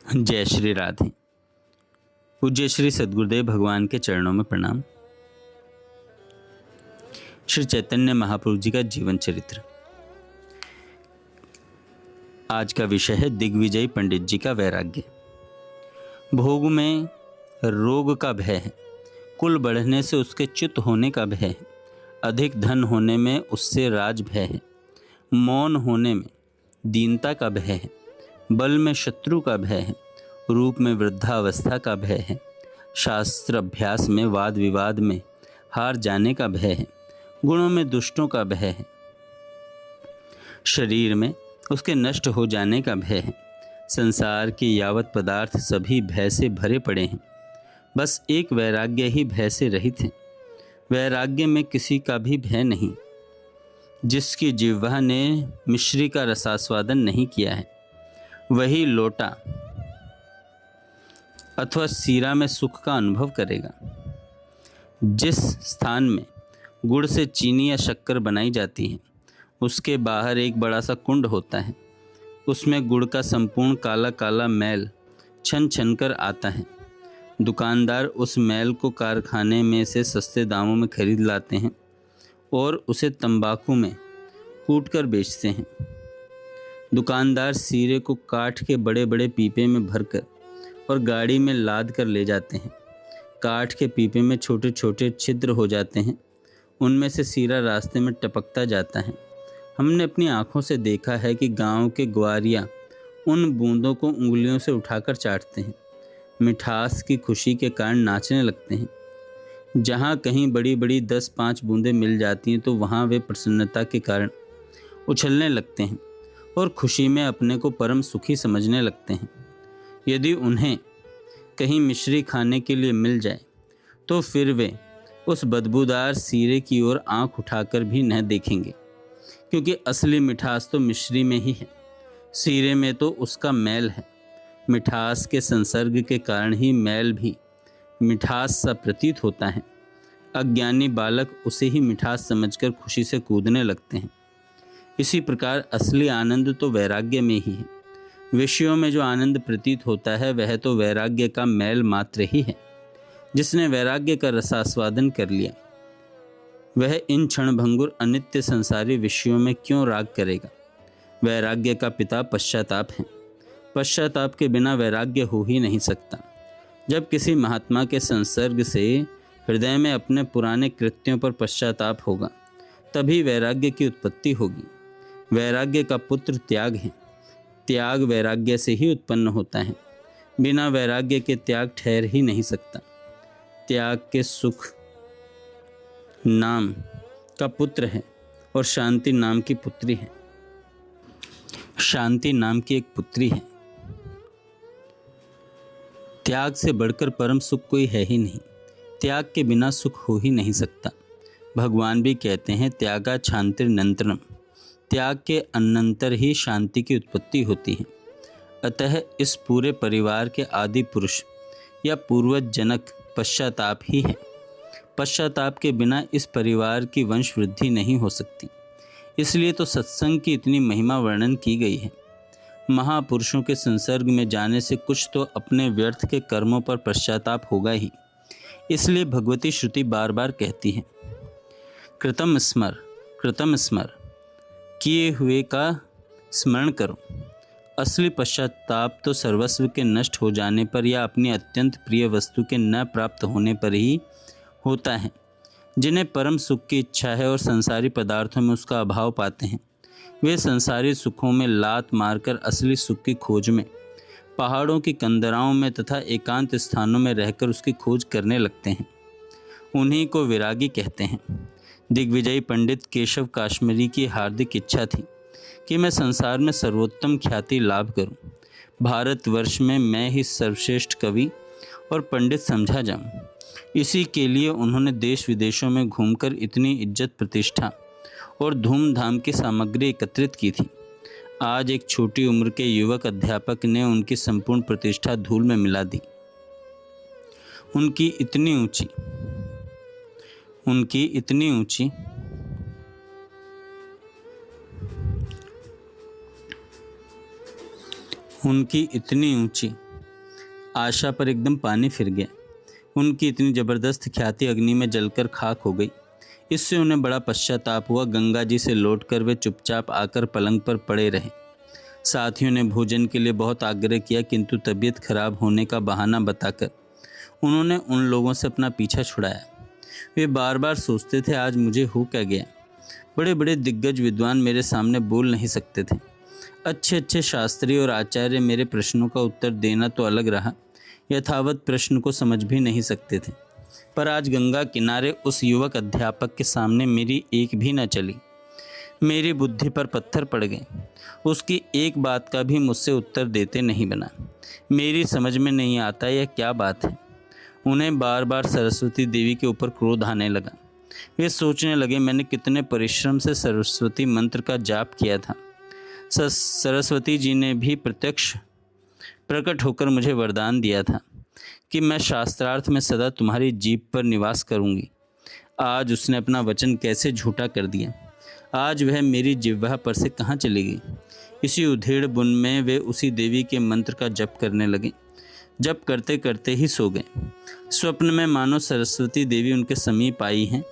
जय श्री राधे। पूज्य श्री सद्गुरुदेव भगवान के चरणों में प्रणाम। श्री चैतन्य महाप्रभु जी का जीवन चरित्र। आज का विषय है दिग्विजयी पंडित जी का वैराग्य। भोग में रोग का भय है, कुल बढ़ने से उसके च्युत होने का भय है, अधिक धन होने में उससे राज भय है, मौन होने में दीनता का भय है, बल में शत्रु का भय है, रूप में वृद्धावस्था का भय है, शास्त्र अभ्यास में वाद विवाद में हार जाने का भय है, गुणों में दुष्टों का भय है, शरीर में उसके नष्ट हो जाने का भय है। संसार के यावत पदार्थ सभी भय से भरे पड़े हैं, बस एक वैराग्य ही भय से रहित है। वैराग्य में किसी का भी भय नहीं। जिसकी जिह्वा ने मिश्री का रसास्वादन नहीं किया है, वही लोटा अथवा सीरा में सुख का अनुभव करेगा। जिस स्थान में गुड़ से चीनी या शक्कर बनाई जाती है, उसके बाहर एक बड़ा सा कुंड होता है। उसमें गुड़ का संपूर्ण काला काला मैल छन छन कर आता है। दुकानदार उस मैल को कारखाने में से सस्ते दामों में खरीद लाते हैं और उसे तंबाकू में कूट कर बेचते हैं। दुकानदार सीरे को काठ के बड़े बड़े पीपे में भरकर और गाड़ी में लाद कर ले जाते हैं। काठ के पीपे में छोटे छोटे छिद्र हो जाते हैं, उनमें से सीरा रास्ते में टपकता जाता है। हमने अपनी आँखों से देखा है कि गांव के ग्वारिया उन बूंदों को उंगलियों से उठाकर चाटते हैं, मिठास की खुशी के कारण नाचने लगते हैं। जहाँ कहीं बड़ी बड़ी 10-5 बूंदें मिल जाती हैं तो वहाँ वे प्रसन्नता के कारण उछलने लगते हैं और खुशी में अपने को परम सुखी समझने लगते हैं। यदि उन्हें कहीं मिश्री खाने के लिए मिल जाए तो फिर वे उस बदबूदार सीरे की ओर आंख उठाकर भी न देखेंगे, क्योंकि असली मिठास तो मिश्री में ही है, सीरे में तो उसका मैल है। मिठास के संसर्ग के कारण ही मैल भी मिठास सा प्रतीत होता है। अज्ञानी बालक उसे ही मिठास समझकर खुशी से कूदने लगते हैं। इसी प्रकार असली आनंद तो वैराग्य में ही है। विषयों में जो आनंद प्रतीत होता है वह तो वैराग्य का मैल मात्र ही है। जिसने वैराग्य का रसास्वादन कर लिया, वह इन क्षणभंगुर अनित्य संसारी विषयों में क्यों राग करेगा। वैराग्य का पिता पश्चाताप है। पश्चाताप के बिना वैराग्य हो ही नहीं सकता। जब किसी महात्मा के संसर्ग से हृदय में अपने पुराने कृत्यों पर पश्चाताप होगा, तभी वैराग्य की उत्पत्ति होगी। वैराग्य का पुत्र त्याग है। त्याग वैराग्य से ही उत्पन्न होता है। बिना वैराग्य के त्याग ठहर ही नहीं सकता। त्याग के सुख नाम का पुत्र है और शांति नाम की पुत्री है। शांति नाम की एक पुत्री है। त्याग से बढ़कर परम सुख कोई है ही नहीं। त्याग के बिना सुख हो ही नहीं सकता। भगवान भी कहते हैं, त्यागा शांतिरनंतरम। त्याग के अनंतर ही शांति की उत्पत्ति होती है। अतः इस पूरे परिवार के आदि पुरुष या पूर्वज जनक पश्चाताप ही है। पश्चाताप के बिना इस परिवार की वंश वृद्धि नहीं हो सकती। इसलिए तो सत्संग की इतनी महिमा वर्णन की गई है। महापुरुषों के संसर्ग में जाने से कुछ तो अपने व्यर्थ के कर्मों पर पश्चाताप होगा ही। इसलिए भगवती श्रुति बार बार कहती है, कृतम स्मर, किए हुए का स्मरण करो। असली पश्चाताप तो सर्वस्व के नष्ट हो जाने पर या अपनी अत्यंत प्रिय वस्तु के न प्राप्त होने पर ही होता है। जिन्हें परम सुख की इच्छा है और संसारी पदार्थों में उसका अभाव पाते हैं, वे संसारी सुखों में लात मारकर असली सुख की खोज में पहाड़ों की कंदराओं में तथा एकांत स्थानों में रहकर उसकी खोज करने लगते हैं। उन्हीं को विरागी कहते हैं। दिग्विजयी पंडित केशव काश्मीरी की हार्दिक इच्छा थी कि मैं संसार में सर्वोत्तम ख्याति लाभ करूं। भारतवर्ष में मैं ही सर्वश्रेष्ठ कवि और पंडित समझा जाऊं। इसी के लिए उन्होंने देश विदेशों में घूमकर इतनी इज्जत प्रतिष्ठा और धूमधाम की सामग्री एकत्रित की थी। आज एक छोटी उम्र के युवक अध्यापक ने उनकी संपूर्ण प्रतिष्ठा धूल में मिला दी। उनकी इतनी ऊंची आशा पर एकदम पानी फिर गया। उनकी इतनी जबरदस्त ख्याति अग्नि में जलकर खाक हो गई। इससे उन्हें बड़ा पश्चाताप हुआ। गंगा जी से लौटकर वे चुपचाप आकर पलंग पर पड़े रहे। साथियों ने भोजन के लिए बहुत आग्रह किया, किंतु तबीयत खराब होने का बहाना बताकर उन्होंने उन लोगों से अपना पीछा छुड़ाया। वे बार बार सोचते थे, आज मुझे हो क्या गया। बड़े बड़े दिग्गज विद्वान मेरे सामने बोल नहीं सकते थे। अच्छे अच्छे शास्त्री और आचार्य मेरे प्रश्नों का उत्तर देना तो अलग रहा, यथावत प्रश्न को समझ भी नहीं सकते थे। पर आज गंगा किनारे उस युवक अध्यापक के सामने मेरी एक भी न चली। मेरी बुद्धि पर पत्थर पड़ गए। उसकी एक बात का भी मुझसे उत्तर देते नहीं बना। मेरी समझ में नहीं आता यह क्या बात है। उन्हें बार बार सरस्वती देवी के ऊपर क्रोध आने लगा। वे सोचने लगे, मैंने कितने परिश्रम से सरस्वती मंत्र का जाप किया था। सरस्वती जी ने भी प्रकट होकर मुझे वरदान दिया था कि मैं शास्त्रार्थ में सदा तुम्हारी जीभ पर निवास करूंगी। आज उसने अपना वचन कैसे झूठा कर दिया। आज वह मेरी जिह्वा पर से कहाँ चली गई। इसी उधेड़ बुन में वे उसी देवी के मंत्र का जप करने लगे। जप करते करते ही सो गए। स्वप्न में मानो सरस्वती देवी उनके समीप आई हैं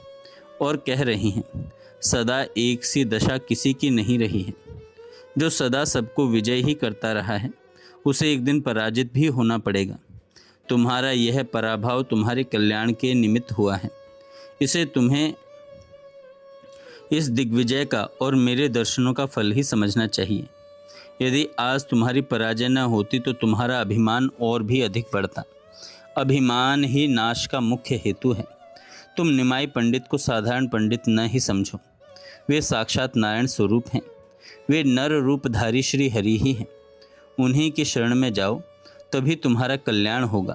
और कह रही हैं, सदा एक सी दशा किसी की नहीं रही है। जो सदा सबको विजय ही करता रहा है उसे एक दिन पराजित भी होना पड़ेगा। तुम्हारा यह पराभव तुम्हारे कल्याण के निमित्त हुआ है। इसे तुम्हें इस दिग्विजय का और मेरे दर्शनों का फल ही समझना चाहिए। यदि आज तुम्हारी पराजय न होती तो तुम्हारा अभिमान और भी अधिक बढ़ता। अभिमान ही नाश का मुख्य हेतु है। तुम निमाई पंडित को साधारण पंडित न ही समझो। वे साक्षात नारायण स्वरूप हैं। वे नर रूपधारी श्री हरि ही हैं। उन्हीं की शरण में जाओ, तभी तुम्हारा कल्याण होगा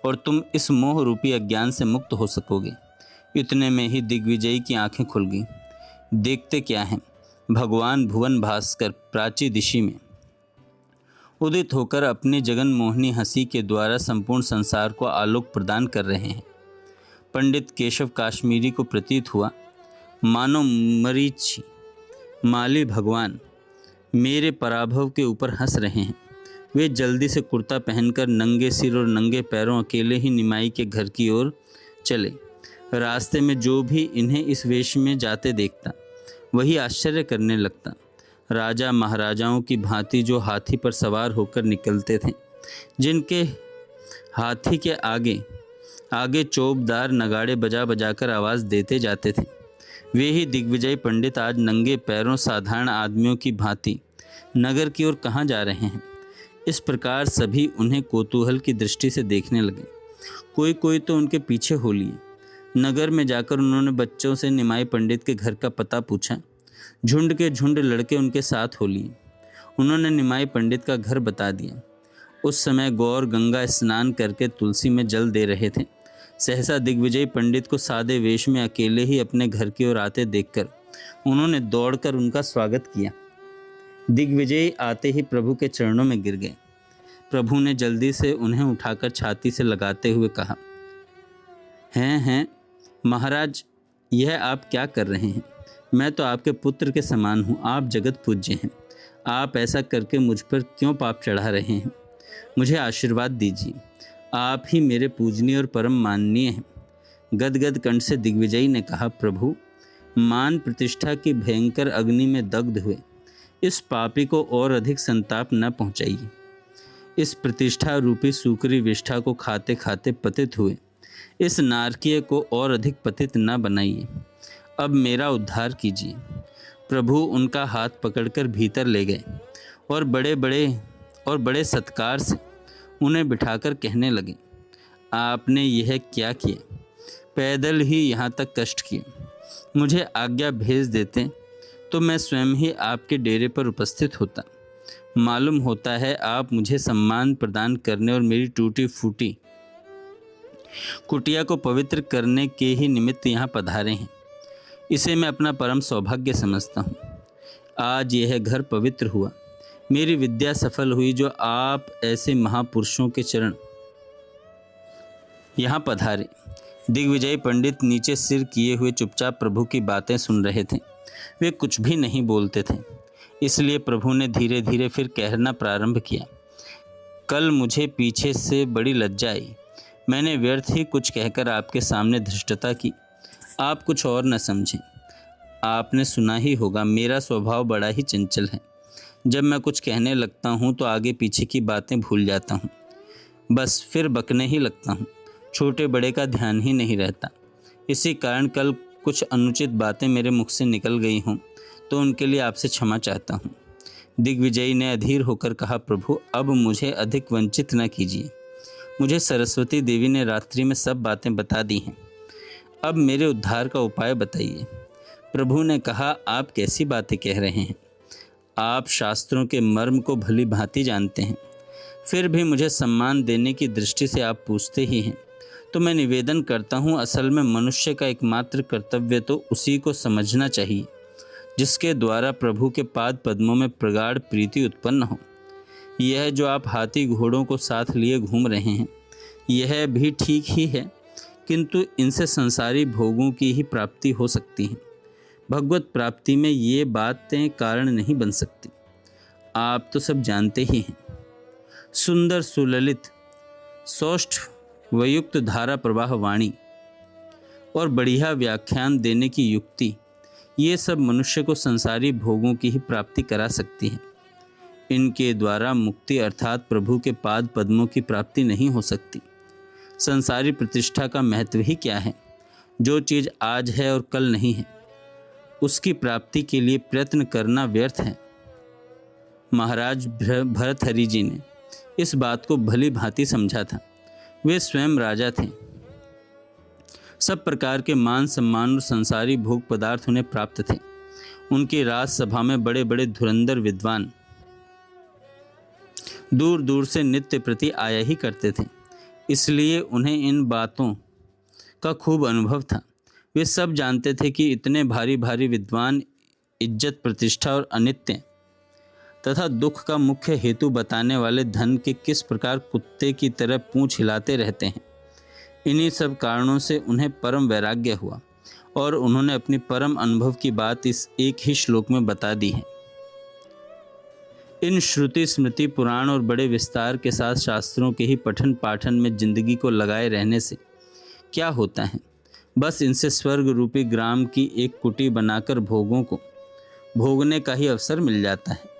और तुम इस मोह रूपी अज्ञान से मुक्त हो सकोगे। इतने में ही दिग्विजयी की आंखें खुल गईं। देखते क्या हैं, भगवान भुवन भास्कर प्राची दिशि में उदित होकर अपनी जगन मोहनी हंसी के द्वारा संपूर्ण संसार को आलोक प्रदान कर रहे हैं। पंडित केशव काश्मीरी को प्रतीत हुआ मानो मरीचि माली भगवान मेरे पराभव के ऊपर हंस रहे हैं। वे जल्दी से कुर्ता पहनकर नंगे सिर और नंगे पैरों अकेले ही निमाई के घर की ओर चले। रास्ते में जो भी इन्हें इस वेश में जाते देखता वही आश्चर्य करने लगता। राजा महाराजाओं की भांति जो हाथी पर सवार होकर निकलते थे, जिनके हाथी के आगे आगे चौबदार नगाड़े बजा बजाकर आवाज़ देते जाते थे, वे ही दिग्विजय पंडित आज नंगे पैरों साधारण आदमियों की भांति नगर की ओर कहाँ जा रहे हैं। इस प्रकार सभी उन्हें कौतूहल की दृष्टि से देखने लगे। कोई कोई तो उनके पीछे हो लिए। नगर में जाकर उन्होंने बच्चों से निमाई पंडित के घर का पता पूछा। झुंड के झुंड लड़के उनके साथ हो लिए। उन्होंने निमाई पंडित का घर बता दिया। उस समय गौर गंगा स्नान करके तुलसी में जल दे रहे थे। सहसा दिग्विजय पंडित को सादे वेश में अकेले ही अपने घर की ओर आते देखकर उन्होंने दौड़कर उनका स्वागत किया। दिग्विजय आते ही प्रभु के चरणों में गिर गए। प्रभु ने जल्दी से उन्हें उठाकर छाती से लगाते हुए कहा, हैं महाराज, यह आप क्या कर रहे हैं? मैं तो आपके पुत्र के समान हूँ। आप जगत पूज्य हैं। आप ऐसा करके मुझ पर क्यों पाप चढ़ा रहे हैं? मुझे आशीर्वाद दीजिए। आप ही मेरे पूजनीय और परम माननीय हैं। गदगद कंठ से दिग्विजयी ने कहा, प्रभु, मान प्रतिष्ठा की भयंकर अग्नि में दग्ध हुए इस पापी को और अधिक संताप न पहुंचाइए। इस प्रतिष्ठा रूपी सूकरी विष्ठा को खाते खाते पतित हुए इस नारकीय को और अधिक पतित न बनाइए। अब मेरा उद्धार कीजिए। प्रभु उनका हाथ पकड़कर भीतर ले गए और बड़े सत्कार से उन्हें बिठाकर कहने लगे, आपने यह क्या किया? पैदल ही यहाँ तक कष्ट किए। मुझे आज्ञा भेज देते तो मैं स्वयं ही आपके डेरे पर उपस्थित होता। मालूम होता है आप मुझे सम्मान प्रदान करने और मेरी टूटी फूटी कुटिया को पवित्र करने के ही निमित्त यहाँ पधारे हैं। इसे मैं अपना परम सौभाग्य समझता हूँ। आज यह घर पवित्र हुआ, मेरी विद्या सफल हुई जो आप ऐसे महापुरुषों के चरण यहाँ पधारे। दिग्विजय पंडित नीचे सिर किए हुए चुपचाप प्रभु की बातें सुन रहे थे। वे कुछ भी नहीं बोलते थे। इसलिए प्रभु ने धीरे धीरे फिर कहना प्रारंभ किया, कल मुझे पीछे से बड़ी लज्जा आई। मैंने व्यर्थ ही कुछ कहकर आपके सामने धृष्टता की। आप कुछ और न समझें। आपने सुना ही होगा, मेरा स्वभाव बड़ा ही चंचल है। जब मैं कुछ कहने लगता हूँ तो आगे पीछे की बातें भूल जाता हूँ, बस फिर बकने ही लगता हूँ। छोटे बड़े का ध्यान ही नहीं रहता। इसी कारण कल कुछ अनुचित बातें मेरे मुख से निकल गई हों तो उनके लिए आपसे क्षमा चाहता हूँ। दिग्विजयी ने अधीर होकर कहा, प्रभु अब मुझे अधिक वंचित न कीजिए। मुझे सरस्वती देवी ने रात्रि में सब बातें बता दी हैं। अब मेरे उद्धार का उपाय बताइए। प्रभु ने कहा, आप कैसी बातें कह रहे हैं? आप शास्त्रों के मर्म को भली भांति जानते हैं, फिर भी मुझे सम्मान देने की दृष्टि से आप पूछते ही हैं। तो मैं निवेदन करता हूँ, असल में मनुष्य का एकमात्र कर्तव्य तो उसी को समझना चाहिए जिसके द्वारा प्रभु के पाद पद्मों में प्रगाढ़ प्रीति उत्पन्न हो। यह जो आप हाथी घोड़ों को साथ लिए घूम रहे हैं, यह भी ठीक ही है, किंतु इनसे संसारी भोगों की ही प्राप्ति हो सकती है। भगवत प्राप्ति में ये बातें कारण नहीं बन सकती। आप तो सब जानते ही हैं। सुंदर सुललित सौष्ठ वयुक्त धारा प्रवाह वाणी और बढ़िया व्याख्यान देने की युक्ति, ये सब मनुष्य को संसारी भोगों की ही प्राप्ति करा सकती है। इनके द्वारा मुक्ति अर्थात प्रभु के पाद पद्मों की प्राप्ति नहीं हो सकती। संसारी प्रतिष्ठा का महत्व ही क्या है? जो चीज़ आज है और कल नहीं है, उसकी प्राप्ति के लिए प्रयत्न करना व्यर्थ है। महाराज भर्तहरि जी ने इस बात को भली भांति समझा था। वे स्वयं राजा थे। सब प्रकार के मान सम्मान और संसारी भोग पदार्थ उन्हें प्राप्त थे। उनकी राजसभा में बड़े बड़े धुरंधर विद्वान दूर दूर से नित्य प्रति आया ही करते थे, इसलिए उन्हें इन बातों का खूब अनुभव था। वे सब जानते थे कि इतने भारी भारी विद्वान इज्जत प्रतिष्ठा और अनित्य तथा दुख का मुख्य हेतु बताने वाले धन के किस प्रकार कुत्ते की तरह पूंछ हिलाते रहते हैं। इन्हीं सब कारणों से उन्हें परम वैराग्य हुआ और उन्होंने अपनी परम अनुभव की बात इस एक ही श्लोक में बता दी है। इन श्रुति स्मृति पुराण और बड़े विस्तार के साथ शास्त्रों के ही पठन पाठन में जिंदगी को लगाए रहने से क्या होता है? बस इनसे स्वर्ग रूपी ग्राम की एक कुटी बनाकर भोगों को भोगने का ही अवसर मिल जाता है।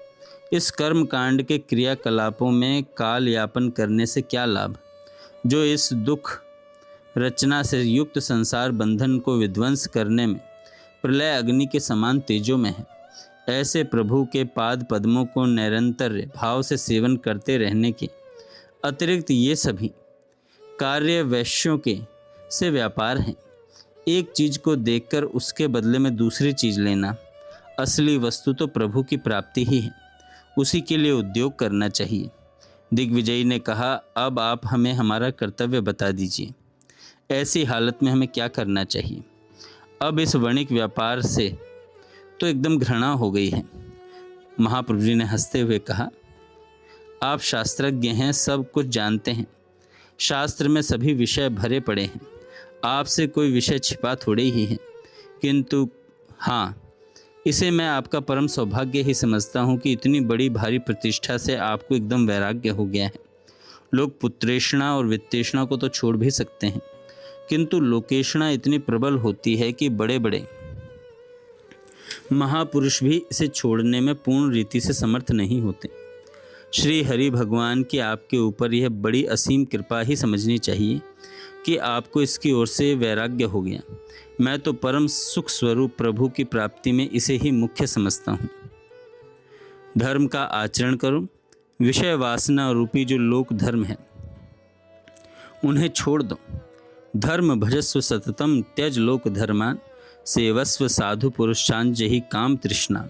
इस कर्म कांड के क्रियाकलापों में काल यापन करने से क्या लाभ, जो इस दुख रचना से युक्त संसार बंधन को विध्वंस करने में प्रलय अग्नि के समान तेजों में है। ऐसे प्रभु के पाद पद्मों को निरंतर भाव से सेवन करते रहने के अतिरिक्त ये सभी कार्य वैश्यों के से व्यापार हैं। एक चीज को देखकर उसके बदले में दूसरी चीज लेना, असली वस्तु तो प्रभु की प्राप्ति ही है। उसी के लिए उद्योग करना चाहिए। दिग्विजयी ने कहा, अब आप हमें हमारा कर्तव्य बता दीजिए। ऐसी हालत में हमें क्या करना चाहिए? अब इस वणिक व्यापार से तो एकदम घृणा हो गई है। महाप्रभु जी ने हंसते हुए कहा, आप शास्त्रज्ञ हैं, सब कुछ जानते हैं। शास्त्र में सभी विषय भरे पड़े हैं, आपसे कोई विषय छिपा थोड़े ही है। किंतु हाँ, इसे मैं आपका परम सौभाग्य ही समझता हूँ कि इतनी बड़ी भारी प्रतिष्ठा से आपको एकदम वैराग्य हो गया है। लोग पुत्रेषणा और वित्तेषणा को तो छोड़ भी सकते हैं, किंतु लोकेषणा इतनी प्रबल होती है कि बड़े बड़े महापुरुष भी इसे छोड़ने में पूर्ण रीति से समर्थ नहीं होते। श्री हरि भगवान की आपके ऊपर यह बड़ी असीम कृपा ही समझनी चाहिए कि आपको इसकी ओर से वैराग्य हो गया। मैं तो परम सुख स्वरूप प्रभु की प्राप्ति में इसे ही मुख्य समझता हूँ। धर्म का आचरण करो। विषय वासना रूपी जो लोक धर्म है उन्हें छोड़ दो। धर्म भजस्व सततम त्यज लोक धर्मान, सेवस्व साधु पुरुषान जहि काम तृष्णा,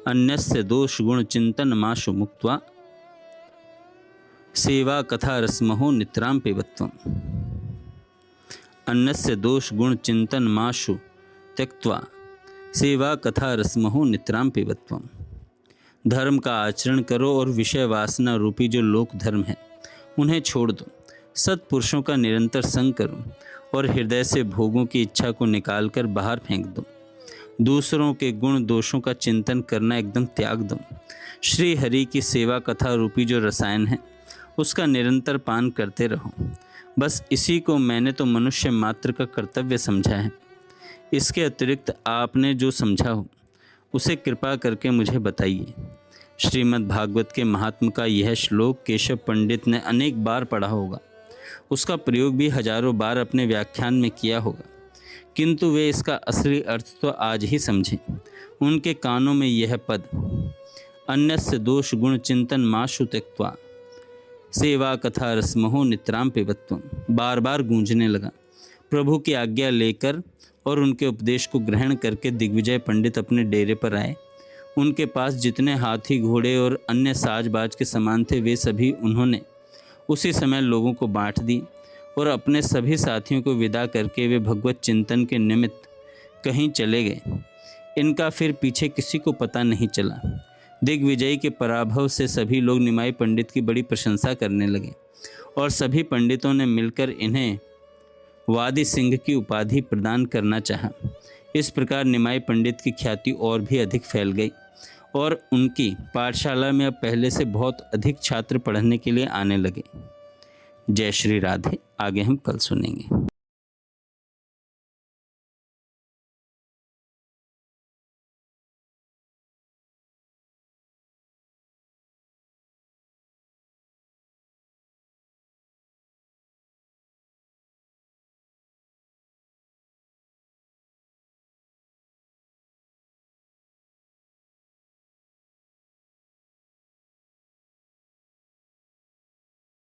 अन्यस्य दोष गुण चिंतन माशु मुक्त्वा, सेवा कथा रसमहो नित्राम पिबत्वम्। अन्यस्य दोष गुण चिंतन माशु त्यक्त्वा, सेवा कथा रसमहो नित्राम पिबत्वम्। धर्म का आचरण करो और विषय वासना रूपी जो लोक धर्म है उन्हें छोड़ दो। सत्पुरुषों का निरंतर संग करो और हृदय से भोगों की इच्छा को निकालकर बाहर फेंक दो। दूसरों के गुण दोषों का चिंतन करना एकदम त्याग दो। श्री हरि की सेवा कथा रूपी जो रसायन है उसका निरंतर पान करते रहो। बस इसी को मैंने तो मनुष्य मात्र का कर्तव्य समझा है। इसके अतिरिक्त आपने जो समझा हो उसे कृपा करके मुझे बताइए। श्रीमद् भागवत के महात्म का यह श्लोक केशव पंडित ने अनेक बार पढ़ा होगा, उसका प्रयोग भी हजारों बार अपने व्याख्यान में किया होगा, किंतु वे इसका असली अर्थ तो आज ही समझें। उनके कानों में यह पद अन्यस्य दोष गुण चिंतन माशु त्यक्त्वा सेवा कथा रसमहो नित्राम पिबत्वम बार बार गूंजने लगा। प्रभु की आज्ञा लेकर और उनके उपदेश को ग्रहण करके दिग्विजय पंडित अपने डेरे पर आए। उनके पास जितने हाथी घोड़े और अन्य साजबाज के सामान थे वे सभी उन्होंने उसी समय लोगों को बांट दी और अपने सभी साथियों को विदा करके वे भगवत चिंतन के निमित्त कहीं चले गए। इनका फिर पीछे किसी को पता नहीं चला। दिग्विजय के पराभव से सभी लोग निमाई पंडित की बड़ी प्रशंसा करने लगे और सभी पंडितों ने मिलकर इन्हें वादी सिंह की उपाधि प्रदान करना चाहा। इस प्रकार निमाई पंडित की ख्याति और भी अधिक फैल गई और उनकी पाठशाला में अब पहले से बहुत अधिक छात्र पढ़ने के लिए आने लगे। जय श्री राधे। आगे हम कल सुनेंगे।